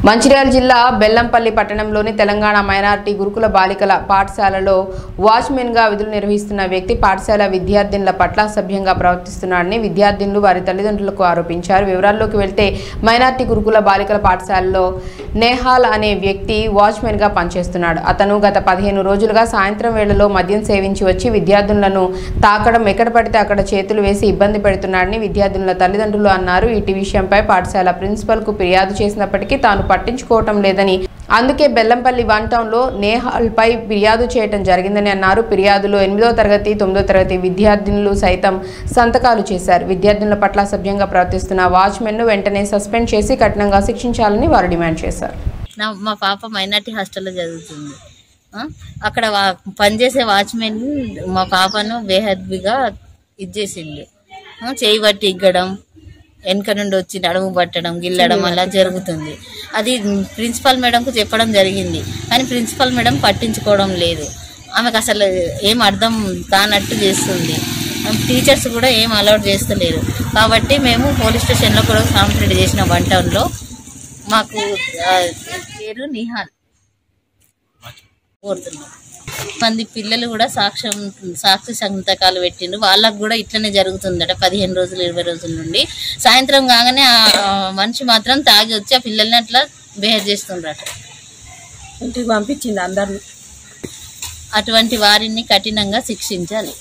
మంచిర్యాల జిల్లా బెల్లంపల్లి పట్టణంలోని తెలంగాణ మైనారిటీ గురుకుల బాలికల పాఠశాలలో వాచ్మెన్ గా విధులు నిర్వహిస్తున్న వ్యక్తి పాఠశాల విద్యార్థినుల పట్ల అసభ్యంగా ప్రవర్తిస్తున్నాడని విద్యార్థినులు వారి తల్లిదండ్రులకు ఆరోపించారు. వివరాల్లోకి వెళ్తే మైనారిటీ గురుకుల బాలికల పాఠశాలలో నేహాల్ అనే వ్యక్తి వాచ్మెన్ గా పనిచేస్తున్నాడు. అతను గత 15 రోజులుగా సాయంత్రం వేళలో మద్యం సేవించి వచ్చి విద్యార్థులను తాకడం, ఎక్కడ పడితే అక్కడ చేతులు వేసి ఇబ్బంది పెడుతున్నాడని విద్యార్థినుల తల్లిదండ్రులు అన్నారు. ఈ విషయంపై పాఠశాల ప్రిన్సిపల్ కు ఫిర్యాదు చేసినప్పటికీ తాను పట్టించుకోవటం లేదని, అందుకే బెల్లంపల్లి 1 టౌన్లో నేహాల్ పై ఫిర్యాదు చేయడం జరిగిందని అన్నారు. ఫిర్యాదులో 8వ తరగతి 9వ తరగతి విద్యార్థినులు సైతం సంతకాలు చేశారు. విద్యార్థినుల పట్ల సభ్యంగా ప్రవర్తిస్తున్న వాచ్మెన్ ను వెంటనే సస్పెండ్ చేసి కఠినంగా శిక్షించాలని వారు డిమాండ్ చేశారు. మా పాప మైనార్టీ హాస్టల్లో చదువుతుంది. అక్కడ పనిచేసే వాచ్మెన్ మా పాపను బేహద్విగా ఇచ్చేసింది. చేయి బట్టి ఇగ్గడం, వెనక నుండి వచ్చి నడుము పట్టడం, గిల్లడం అలా జరుగుతుంది. అది ప్రిన్సిపల్ మేడంకు చెప్పడం జరిగింది, కానీ ప్రిన్సిపల్ మేడం పట్టించుకోవడం లేదు. ఆమెకు అసలు ఏం అర్థం కానట్టు చేస్తుంది. టీచర్స్ కూడా ఏం అలౌట్ చేస్తలేరు. కాబట్టి మేము పోలీస్ స్టేషన్లో కూడా కంప్లైంట్ చేసిన 1 టౌన్లో. మాకు పేరు నిహాల్ కోరుతున్నాం. మంది పిల్లలు కూడా సాక్షి సంతకాలు పెట్టిండ్రు. వాళ్ళకు కూడా ఇట్లనే జరుగుతుందట 15 రోజులు 20 రోజుల నుండి. సాయంత్రం కాగానే ఆ మనిషి మాత్రం తాగి వచ్చి ఆ పిల్లల్ని అట్లా బిహేవ్ చేస్తుండ్రట. ఇంటికి పంపించింది అందరిని. అటువంటి వారిని కఠినంగా శిక్షించాలి.